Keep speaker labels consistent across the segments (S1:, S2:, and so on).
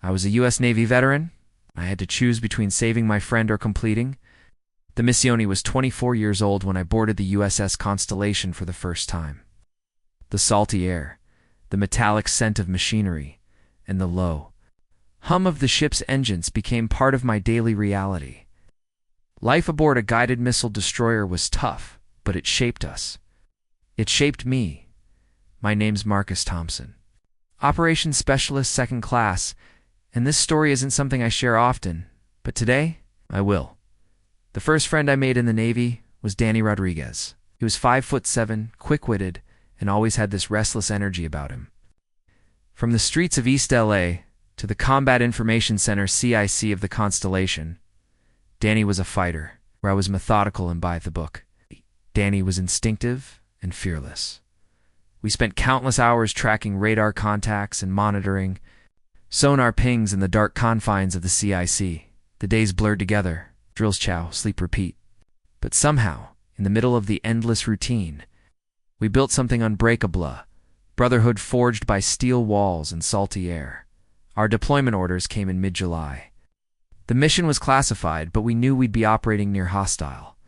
S1: I was a U.S. Navy veteran. I had to choose between saving my friend or completing. The Missione was 24 years old when I boarded the USS Constellation for the first time. The salty air, the metallic scent of machinery, and the low hum of the ship's engines became part of my daily reality. Life aboard a guided missile destroyer was tough, but it shaped us. It shaped me. My name's Marcus Thompson. Operations Specialist Second Class, and this story isn't something I share often, but today, I will. The first friend I made in the Navy was Danny Rodriguez. He was 5'7", quick-witted, and always had this restless energy about him. From the streets of East LA to the Combat Information Center CIC of the Constellation, Danny was a fighter, where I was methodical and by the book. Danny was instinctive and fearless. We spent countless hours tracking radar contacts and monitoring sonar pings in the dark confines of the CIC. The days blurred together, drills chow, sleep repeat. But somehow, in the middle of the endless routine, we built something unbreakable, brotherhood forged by steel walls and salty air. Our deployment orders came in mid-July. The mission was classified, but we knew we'd be operating near hostile.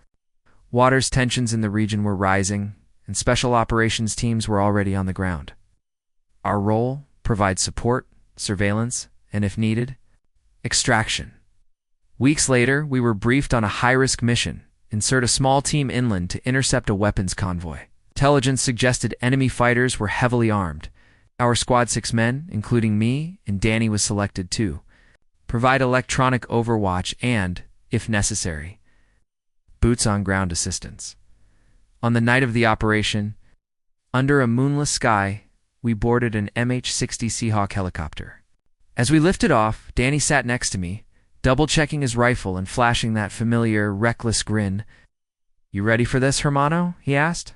S1: Water's tensions in the region were rising, and special operations teams were already on the ground. Our role: provide support, surveillance, and if needed, extraction. Weeks later, we were briefed on a high-risk mission: insert a small team inland to intercept a weapons convoy. Intelligence suggested enemy fighters were heavily armed. Our squad 6 men, including me, and Danny was selected too. Provide electronic overwatch and, if necessary, boots-on-ground assistance. On the night of the operation, under a moonless sky, we boarded an MH-60 Seahawk helicopter. As we lifted off, Danny sat next to me, double-checking his rifle and flashing that familiar, reckless grin. "You ready for this, Hermano?" he asked.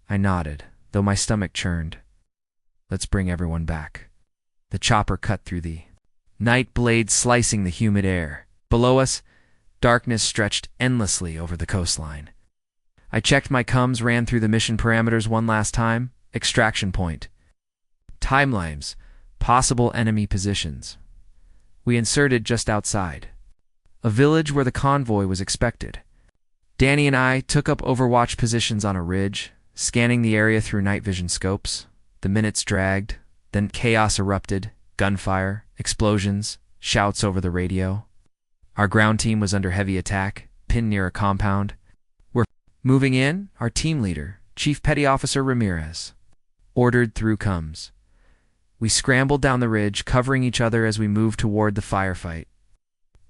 S1: I nodded, though my stomach churned. "Let's bring everyone back." The chopper cut through the night, blades slicing the humid air. Below us, darkness stretched endlessly over the coastline. I checked my comms, ran through the mission parameters one last time. Extraction point, timelines, possible enemy positions. We inserted just outside a village where the convoy was expected. Danny and I took up overwatch positions on a ridge, scanning the area through night vision scopes. The minutes dragged, then chaos erupted: gunfire, explosions, shouts over the radio. Our ground team was under heavy attack, pinned near a compound. "We're moving in," our team leader, Chief Petty Officer Ramirez, ordered through comms. We scrambled down the ridge, covering each other as we moved toward the firefight.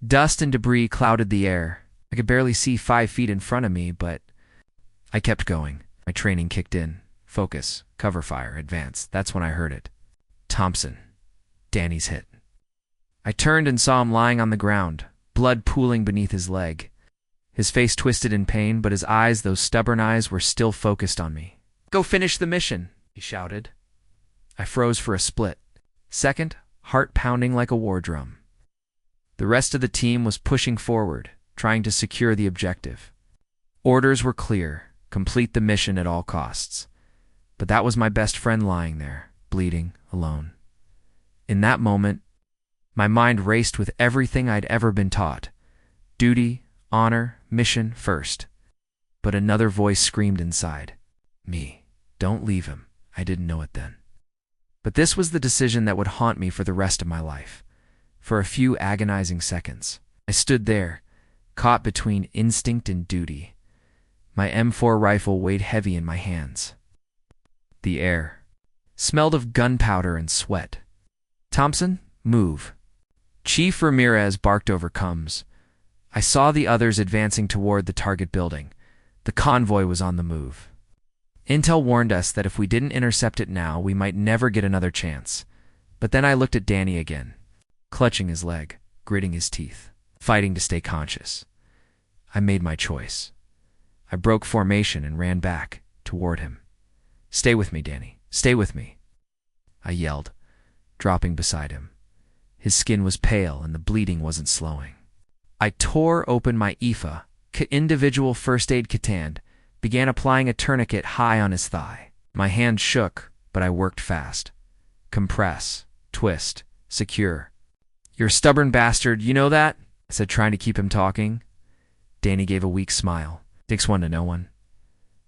S1: Dust and debris clouded the air. I could barely see 5 feet in front of me, but I kept going. My training kicked in. Focus, cover fire, advance. That's when I heard it. Thompson. Danny's hit. I turned and saw him lying on the ground, blood pooling beneath his leg. His face twisted in pain, but his eyes, those stubborn eyes, were still focused on me. "Go finish the mission," he shouted. I froze for a split second, heart pounding like a war drum. The rest of the team was pushing forward, trying to secure the objective. Orders were clear: complete the mission at all costs. But that was my best friend lying there, bleeding, alone. In that moment, my mind raced with everything I'd ever been taught: duty, honor, mission first. But another voice screamed inside me, "Don't leave him." I didn't know it then. But this was the decision that would haunt me for the rest of my life. For a few agonizing seconds, I stood there, caught between instinct and duty. My M4 rifle weighed heavy in my hands. The air smelled of gunpowder and sweat. "Thompson, move." Chief Ramirez barked over comms. I saw the others advancing toward the target building. The convoy was on the move. Intel warned us that if we didn't intercept it now, we might never get another chance. But then I looked at Danny again, clutching his leg, gritting his teeth, fighting to stay conscious. I made my choice. I broke formation and ran back toward him. "Stay with me, Danny. Stay with me," I yelled, dropping beside him. His skin was pale and the bleeding wasn't slowing. I tore open my IFA, individual first aid kit, began applying a tourniquet high on his thigh. My hand shook, but I worked fast. Compress, twist, secure. You're a stubborn bastard, you know that? I said, trying to keep him talking. Danny gave a weak smile. Takes one to know one.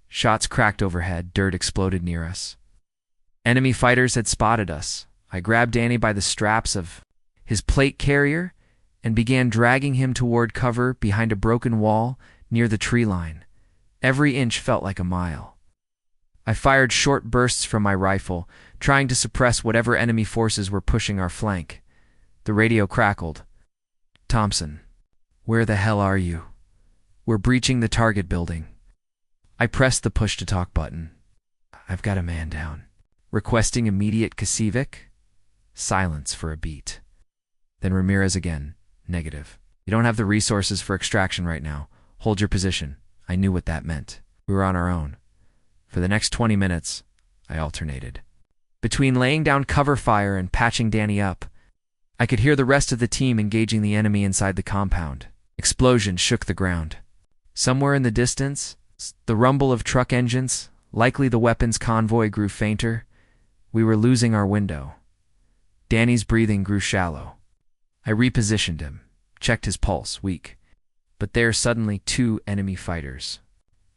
S1: Shots cracked overhead, dirt exploded near us. Enemy fighters had spotted us. I grabbed Danny by the straps of his plate carrier and began dragging him toward cover behind a broken wall near the tree line. Every inch felt like a mile. I fired short bursts from my rifle, trying to suppress whatever enemy forces were pushing our flank. The radio crackled. Thompson, where the hell are you? We're breaching the target building. I pressed the push-to-talk button. I've got a man down. Requesting immediate Kasivik? Silence for a beat. Then Ramirez again. Negative. You don't have the resources for extraction right now. Hold your position. I knew what that meant. We were on our own. For the next 20 minutes, I alternated. Between laying down cover fire and patching Danny up, I could hear the rest of the team engaging the enemy inside the compound. Explosions shook the ground. Somewhere in the distance, the rumble of truck engines, likely the weapons convoy, grew fainter. We were losing our window. Danny's breathing grew shallow. I repositioned him, checked his pulse, weak. But there suddenly 2 enemy fighters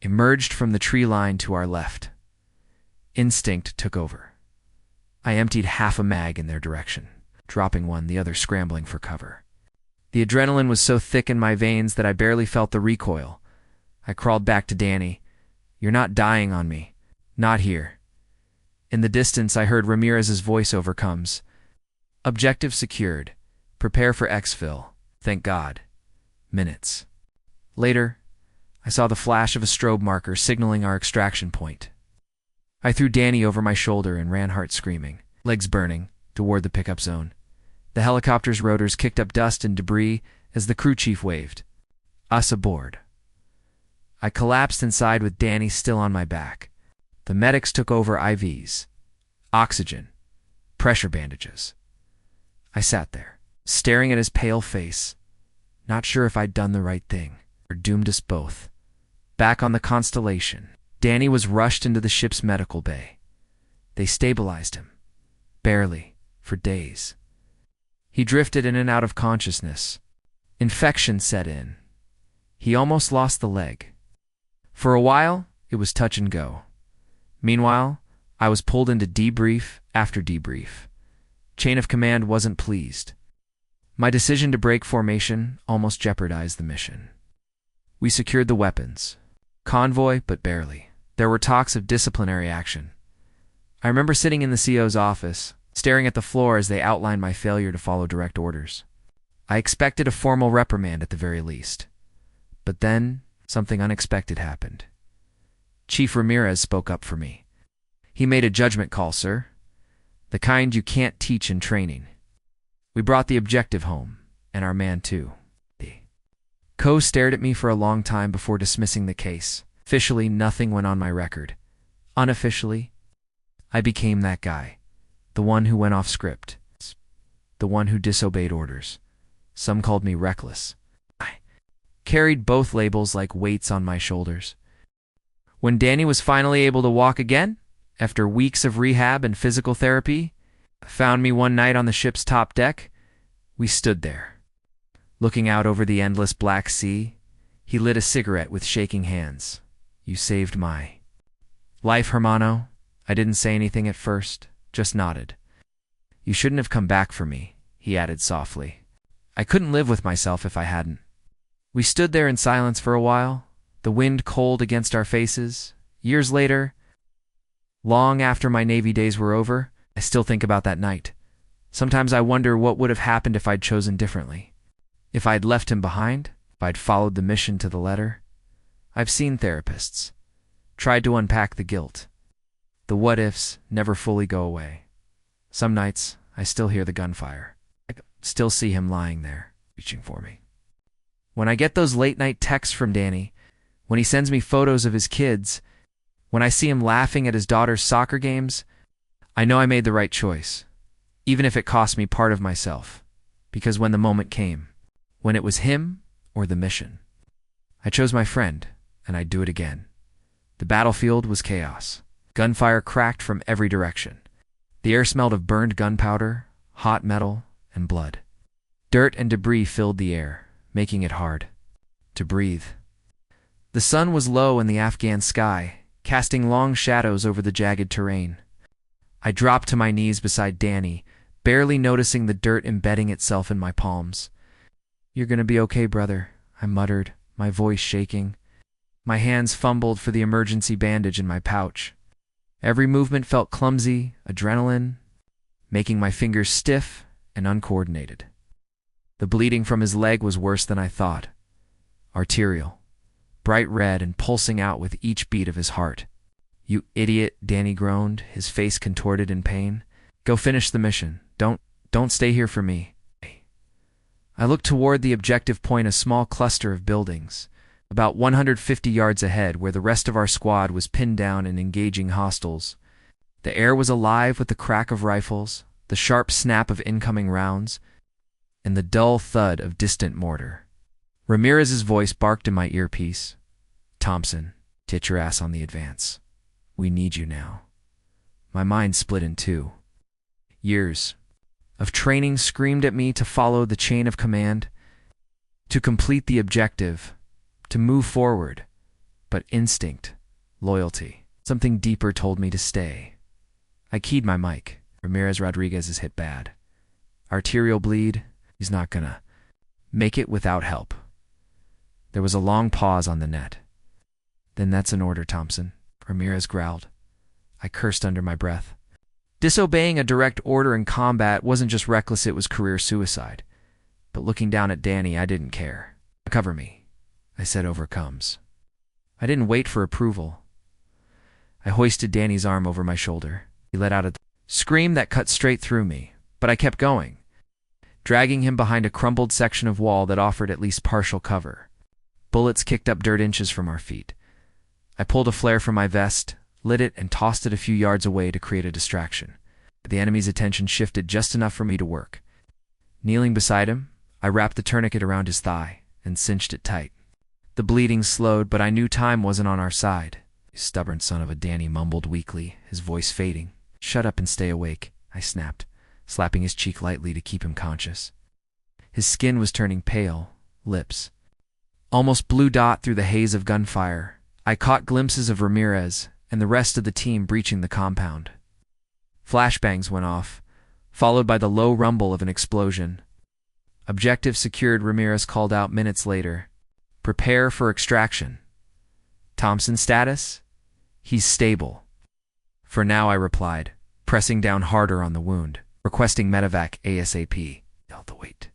S1: emerged from the tree line to our left. Instinct took over. I emptied half a mag in their direction, dropping one, the other scrambling for cover. The adrenaline was so thick in my veins that I barely felt the recoil. I crawled back to Danny. You're not dying on me. Not here. In the distance, I heard Ramirez's voiceover comes. Objective secured. Prepare for exfil. Thank God. Minutes. Later, I saw the flash of a strobe marker signaling our extraction point. I threw Danny over my shoulder and ran heart screaming, legs burning, toward the pickup zone. The helicopter's rotors kicked up dust and debris as the crew chief waved. Us aboard. I collapsed inside with Danny still on my back. The medics took over IVs, oxygen, pressure bandages. I sat there, staring at his pale face, not sure if I'd done the right thing or doomed us both. Back on the Constellation, Danny was rushed into the ship's medical bay. They stabilized him, barely, for days. He drifted in and out of consciousness. Infection set in. He almost lost the leg. For a while, it was touch and go. Meanwhile, I was pulled into debrief after debrief. Chain of command wasn't pleased. My decision to break formation almost jeopardized the mission. We secured the weapons. Convoy, but barely. There were talks of disciplinary action. I remember sitting in the CO's office, staring at the floor as they outlined my failure to follow direct orders. I expected a formal reprimand at the very least. But then, something unexpected happened. Chief Ramirez spoke up for me. He made a judgment call, sir. The kind you can't teach in training. We brought the objective home, and our man too. Co stared at me for a long time before dismissing the case. Officially, nothing went on my record. Unofficially, I became that guy. The one who went off script. The one who disobeyed orders. Some called me reckless. I carried both labels like weights on my shoulders. When Danny was finally able to walk again, after weeks of rehab and physical therapy, found me one night on the ship's top deck, we stood there. Looking out over the endless Black Sea, he lit a cigarette with shaking hands. You saved my life, Hermano. I didn't say anything at first, just nodded. You shouldn't have come back for me, he added softly. I couldn't live with myself if I hadn't. We stood there in silence for a while, the wind cold against our faces. Years later, long after my Navy days were over, I still think about that night. Sometimes I wonder what would have happened if I'd chosen differently. If I'd left him behind, if I'd followed the mission to the letter. I've seen therapists, tried to unpack the guilt. The what-ifs never fully go away. Some nights, I still hear the gunfire. I still see him lying there, reaching for me. When I get those late-night texts from Danny, when he sends me photos of his kids, when I see him laughing at his daughter's soccer games, I know I made the right choice, even if it cost me part of myself. Because when the moment came, when it was him or the mission, I chose my friend, and I'd do it again. The battlefield was chaos. Gunfire cracked from every direction. The air smelled of burned gunpowder, hot metal, and blood. Dirt and debris filled the air, making it hard to breathe. The sun was low in the Afghan sky, casting long shadows over the jagged terrain. I dropped to my knees beside Danny, barely noticing the dirt embedding itself in my palms. "You're gonna be okay, brother," I muttered, my voice shaking. My hands fumbled for the emergency bandage in my pouch. Every movement felt clumsy, adrenaline, making my fingers stiff and uncoordinated. The bleeding from his leg was worse than I thought. Arterial, bright red and pulsing out with each beat of his heart. "You idiot," Danny groaned, his face contorted in pain. "Go finish the mission. Don't stay here for me." I looked toward the objective point, a small cluster of buildings, about 150 yards ahead, where the rest of our squad was pinned down and engaging hostiles. The air was alive with the crack of rifles, the sharp snap of incoming rounds, and the dull thud of distant mortar. Ramirez's voice barked in my earpiece. "Thompson, get your ass on the advance. We need you now." My mind split in two. Years of training screamed at me to follow the chain of command, to complete the objective, to move forward. But instinct, loyalty, something deeper told me to stay. I keyed my mic. "Ramirez Rodriguez is hit bad. Arterial bleed. He's not gonna make it without help." There was a long pause on the net. "Then that's an order, Thompson," Ramirez growled. I cursed under my breath. Disobeying a direct order in combat wasn't just reckless, it was career suicide. But looking down at Danny, I didn't care. "Cover me," I said over comms. I didn't wait for approval. I hoisted Danny's arm over my shoulder. He let out a scream that cut straight through me, but I kept going, dragging him behind a crumbled section of wall that offered at least partial cover. Bullets kicked up dirt inches from our feet. I pulled a flare from my vest, lit it, and tossed it a few yards away to create a distraction. The enemy's attention shifted just enough for me to work. Kneeling beside him, I wrapped the tourniquet around his thigh and cinched it tight. The bleeding slowed, but I knew time wasn't on our side. "You stubborn son of a," Danny mumbled weakly, his voice fading. "Shut up and stay awake," I snapped, slapping his cheek lightly to keep him conscious. His skin was turning pale, lips almost blue dot through the haze of gunfire. I caught glimpses of Ramirez and the rest of the team breaching the compound. Flashbangs went off, followed by the low rumble of an explosion. "Objective secured," Ramirez called out minutes later. "Prepare for extraction." "Thompson's status?" "He's stable." "For now," I replied, pressing down harder on the wound, requesting medevac ASAP. Held the weight.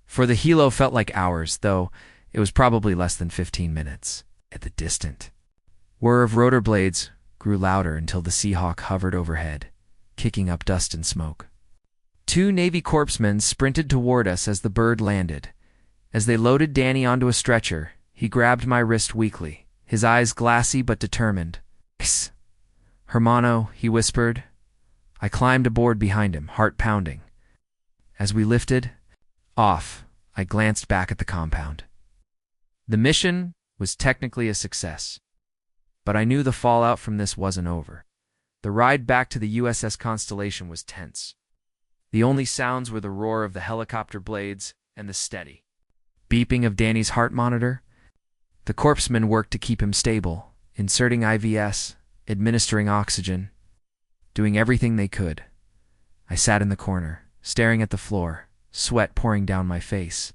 S1: For the helo felt like hours, though it was probably less than 15 minutes. At the distant whir of rotor blades grew louder until the Seahawk hovered overhead, kicking up dust and smoke. Two Navy corpsmen sprinted toward us as the bird landed. As they loaded Danny onto a stretcher, he grabbed my wrist weakly, his eyes glassy but determined. "Psst. Hermano," he whispered. I climbed aboard behind him, heart pounding. As we lifted off, I glanced back at the compound. The mission was technically a success, but I knew the fallout from this wasn't over. The ride back to the USS Constellation was tense. The only sounds were the roar of the helicopter blades and the steady beeping of Danny's heart monitor. The corpsmen worked to keep him stable, inserting IVs, administering oxygen, doing everything they could. I sat in the corner, staring at the floor, sweat pouring down my face,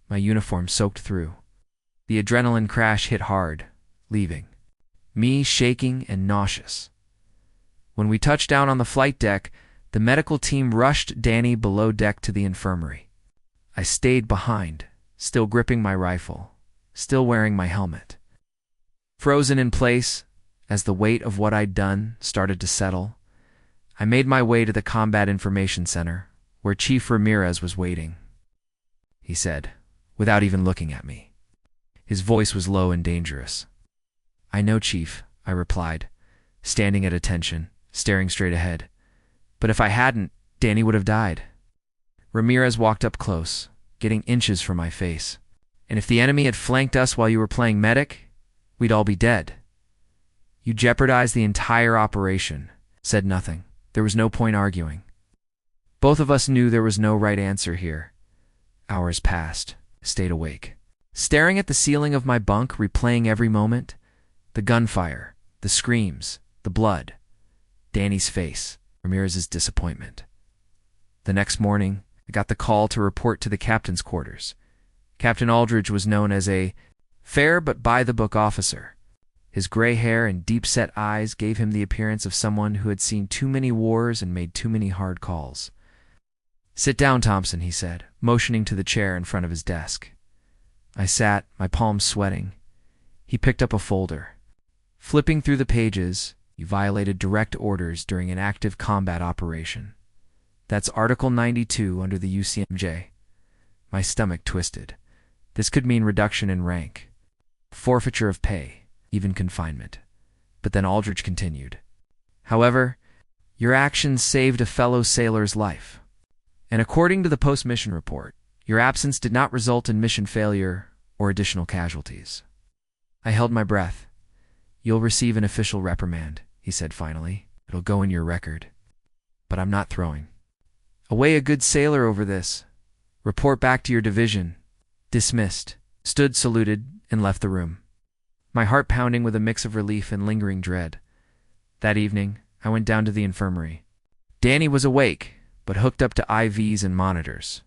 S1: my uniform soaked through. The adrenaline crash hit hard, leaving me shaking and nauseous. When we touched down on the flight deck, the medical team rushed Danny below deck to the infirmary. I stayed behind, still gripping my rifle, still wearing my helmet. Frozen in place, as the weight of what I'd done started to settle, I made my way to the Combat Information Center, where Chief Ramirez was waiting. He said, without even looking at me. His voice was low and dangerous. "I know, Chief," I replied, standing at attention, staring straight ahead. "But if I hadn't, Danny would have died." Ramirez walked up close, getting inches from my face. "And if the enemy had flanked us while you were playing medic, we'd all be dead. You jeopardized the entire operation." Said nothing. There was no point arguing. Both of us knew there was no right answer here. Hours passed. I stayed awake, staring at the ceiling of my bunk, replaying every moment. The gunfire, the screams, the blood, Danny's face, Ramirez's disappointment. The next morning, I got the call to report to the captain's quarters. Captain Aldridge was known as a fair but by-the-book officer. His gray hair and deep-set eyes gave him the appearance of someone who had seen too many wars and made too many hard calls. "Sit down, Thompson," he said, motioning to the chair in front of his desk. I sat, my palms sweating. He picked up a folder. Flipping through the pages, "You violated direct orders during an active combat operation. That's Article 92 under the UCMJ. My stomach twisted. This could mean reduction in rank, forfeiture of pay, even confinement. But then Aldridge continued. "However, your actions saved a fellow sailor's life. And according to the post-mission report, your absence did not result in mission failure or additional casualties." I held my breath. "You'll receive an official reprimand," he said finally. "It'll go in your record. But I'm not throwing away a good sailor over this. Report back to your division." Dismissed. Stood, saluted, and left the room, my heart pounding with a mix of relief and lingering dread. That evening, I went down to the infirmary. Danny was awake, but hooked up to IVs and monitors.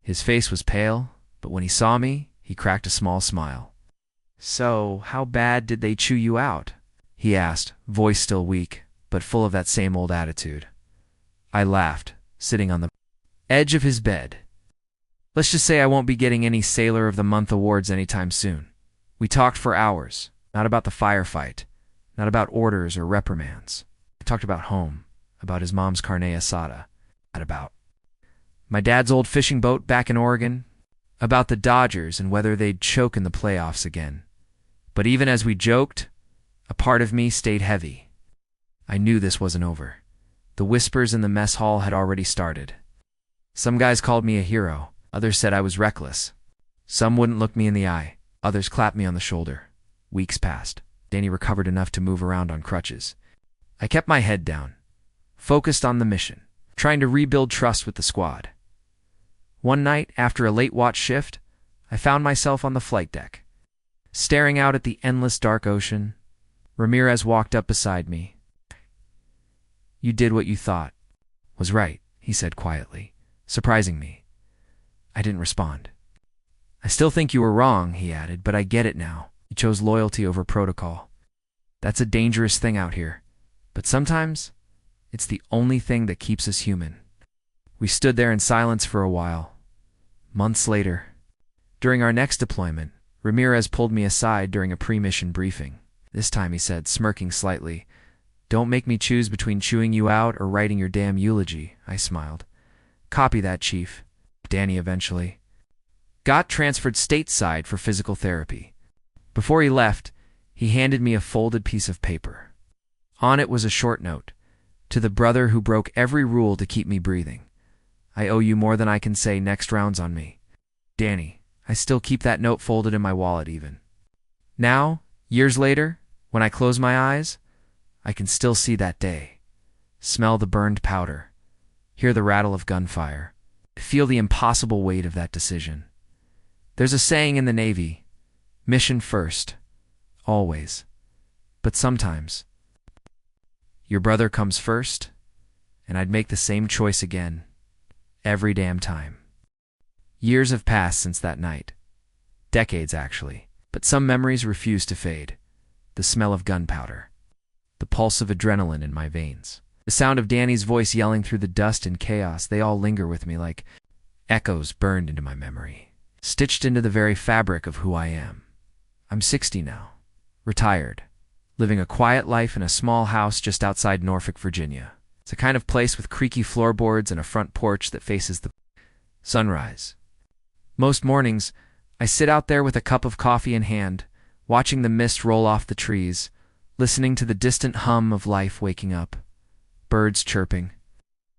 S1: His face was pale, but when he saw me, he cracked a small smile. "So, how bad did they chew you out?" he asked, voice still weak, but full of that same old attitude. I laughed, sitting on the edge of his bed. "Let's just say I won't be getting any Sailor of the Month awards anytime soon. We talked for hours, not about the firefight, not about orders or reprimands. I talked about home, about his mom's carne asada, about my dad's old fishing boat back in Oregon, about the Dodgers and whether they'd choke in the playoffs again. But even as we joked, a part of me stayed heavy. I knew this wasn't over. The whispers in the mess hall had already started. Some guys called me a hero. Others said I was reckless. Some wouldn't look me in the eye. Others clapped me on the shoulder. Weeks passed. Danny recovered enough to move around on crutches. I kept my head down, focused on the mission, trying to rebuild trust with the squad. One night, after a late watch shift, I found myself on the flight deck, staring out at the endless dark ocean. Ramirez walked up beside me. "You did what you thought was right," he said quietly, surprising me. I didn't respond. "I still think you were wrong," he added, "but I get it now. You chose loyalty over protocol. That's a dangerous thing out here. But sometimes, it's the only thing that keeps us human." We stood there in silence for a while. Months later, during our next deployment, Ramirez pulled me aside during a pre-mission briefing. This time he said, smirking slightly, "Don't make me choose between chewing you out or writing your damn eulogy." I smiled. "Copy that, Chief." Danny eventually got transferred stateside for physical therapy. Before he left, he handed me a folded piece of paper. On it was a short note. "To the brother who broke every rule to keep me breathing. I owe you more than I can say. Next round's on me. Danny." I still keep that note folded in my wallet even. Now, years later, when I close my eyes, I can still see that day, smell the burned powder, hear the rattle of gunfire, feel the impossible weight of that decision. There's a saying in the Navy, mission first, always. But sometimes, your brother comes first, and I'd make the same choice again, every damn time. Years have passed since that night. Decades, actually. But some memories refuse to fade. The smell of gunpowder. The pulse of adrenaline in my veins. The sound of Danny's voice yelling through the dust and chaos, they all linger with me like echoes burned into my memory, stitched into the very fabric of who I am. I'm 60 now, retired, living a quiet life in a small house just outside Norfolk, Virginia. It's a kind of place with creaky floorboards and a front porch that faces the sunrise. Most mornings, I sit out there with a cup of coffee in hand, watching the mist roll off the trees, listening to the distant hum of life waking up. Birds chirping,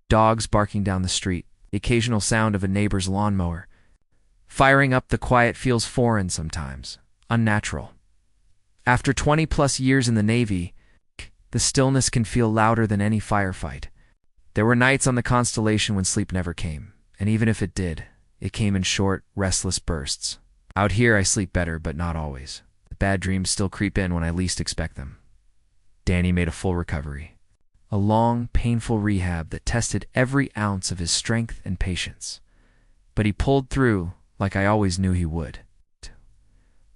S1: dogs barking down the street, the occasional sound of a neighbor's lawnmower. Firing up the quiet feels foreign sometimes, unnatural. After 20-plus years in the Navy, the stillness can feel louder than any firefight. There were nights on the Constellation when sleep never came, and even if it did, It came in short, restless bursts. Out here I sleep better, but not always. The bad dreams still creep in when I least expect them. Danny made a full recovery. A long, painful rehab that tested every ounce of his strength and patience. But he pulled through like I always knew he would.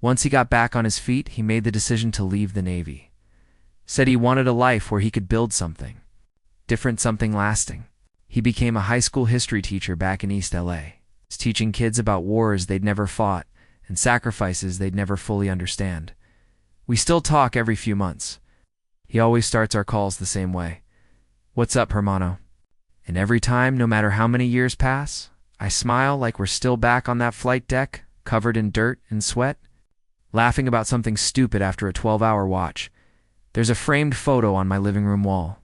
S1: Once he got back on his feet, he made the decision to leave the Navy. Said he wanted a life where he could build something. Different, something lasting. He became a high school history teacher back in East LA. He's teaching kids about wars they'd never fought and sacrifices they'd never fully understand. We still talk every few months. He always starts our calls the same way. "What's up, hermano?" And every time, no matter how many years pass, I smile like we're still back on that flight deck, covered in dirt and sweat, laughing about something stupid after a 12-hour watch. There's a framed photo on my living room wall.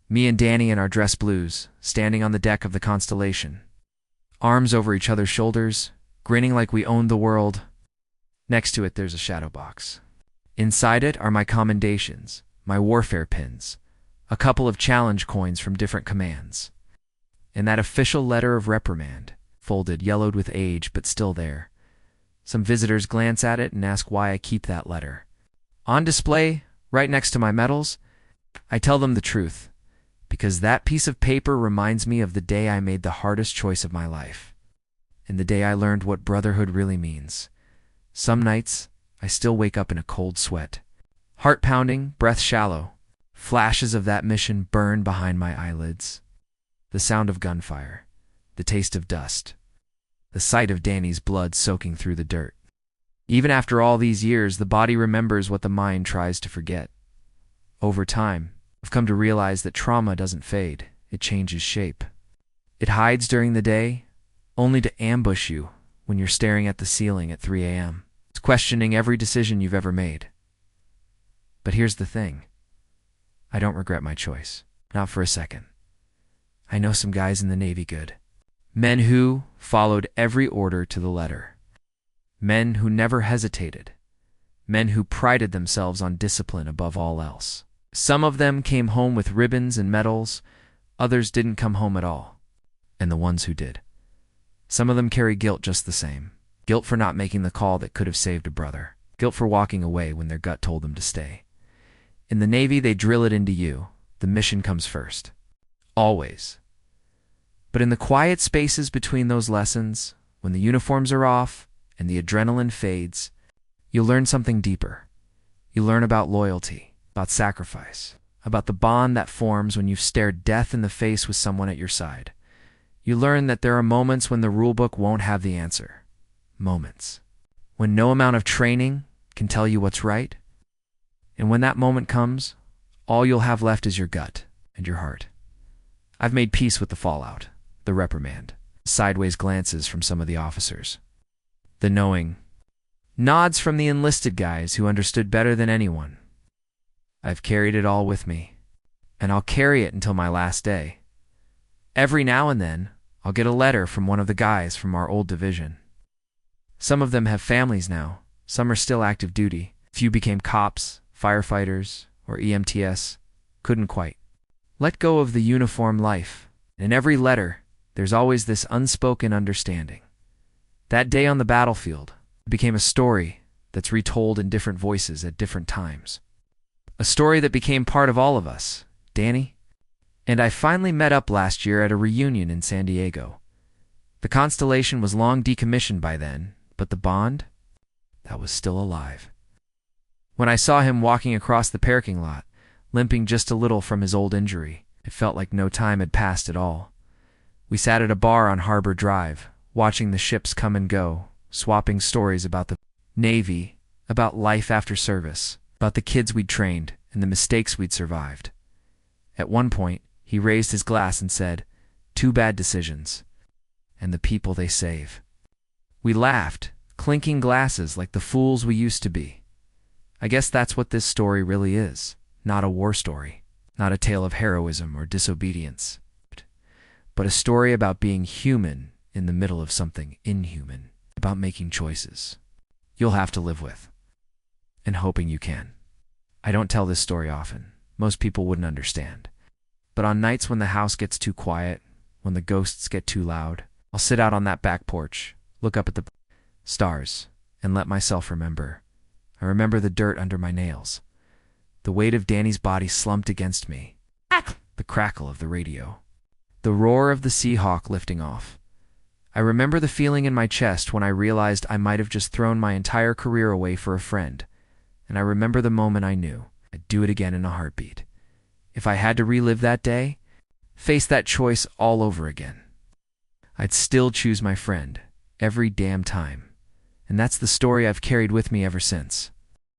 S1: Me and Danny in our dress blues, standing on the deck of the Constellation. Arms over each other's shoulders, grinning like we owned the world. Next to it, there's a shadow box. Inside it are my commendations, my warfare pins, a couple of challenge coins from different commands, and that official letter of reprimand, folded, yellowed with age, but still there. Some visitors glance at it and ask why I keep that letter. On display, right next to my medals, I tell them the truth, because that piece of paper reminds me of the day I made the hardest choice of my life, and the day I learned what brotherhood really means. Some nights, I still wake up in a cold sweat. Heart pounding, breath shallow. Flashes of that mission burn behind my eyelids. The sound of gunfire. The taste of dust. The sight of Danny's blood soaking through the dirt. Even after all these years, the body remembers what the mind tries to forget. Over time, I've come to realize that trauma doesn't fade. It changes shape. It hides during the day, only to ambush you when you're staring at the ceiling at 3 a.m. It's questioning every decision you've ever made. But here's the thing. I don't regret my choice. Not for a second. I know some guys in the Navy good. Men who followed every order to the letter. Men who never hesitated. Men who prided themselves on discipline above all else. Some of them came home with ribbons and medals. Others didn't come home at all. And the ones who did. Some of them carry guilt just the same. Guilt for not making the call that could have saved a brother. Guilt for walking away when their gut told them to stay. In the Navy, they drill it into you. The mission comes first. Always. But in the quiet spaces between those lessons, when the uniforms are off and the adrenaline fades, you learn something deeper. You learn about loyalty, about sacrifice, about the bond that forms when you've stared death in the face with someone at your side. You learn that there are moments when the rulebook won't have the answer. Moments. When no amount of training can tell you what's right. And when that moment comes, all you'll have left is your gut and your heart. I've made peace with the fallout, the reprimand, sideways glances from some of the officers, the knowing nods from the enlisted guys who understood better than anyone. I've carried it all with me, and I'll carry it until my last day. Every now and then, I'll get a letter from one of the guys from our old division. Some of them have families now. Some are still active duty. Few became cops, firefighters, or EMTs. Couldn't quite let go of the uniform life. And in every letter, there's always this unspoken understanding. That day on the battlefield became a story that's retold in different voices at different times. A story that became part of all of us, Danny. And I finally met up last year at a reunion in San Diego. The Constellation was long decommissioned by then, but the bond, that was still alive. When I saw him walking across the parking lot, limping just a little from his old injury, it felt like no time had passed at all. We sat at a bar on Harbor Drive, watching the ships come and go, swapping stories about the Navy, about life after service, about the kids we'd trained and the mistakes we'd survived. At one point, he raised his glass and said, "Two bad decisions, and the people they save." We laughed, clinking glasses like the fools we used to be. I guess that's what this story really is. Not a war story, not a tale of heroism or disobedience, but a story about being human in the middle of something inhuman, about making choices you'll have to live with, and hoping you can. I don't tell this story often. Most people wouldn't understand. But on nights when the house gets too quiet, when the ghosts get too loud, I'll sit out on that back porch, look up at the stars, and let myself remember. I remember the dirt under my nails, the weight of Danny's body slumped against me, the crackle of the radio, the roar of the Seahawk lifting off. I remember the feeling in my chest when I realized I might have just thrown my entire career away for a friend, and I remember the moment I knew I'd do it again in a heartbeat. If I had to relive that day, face that choice all over again, I'd still choose my friend every damn time. And that's the story I've carried with me ever since.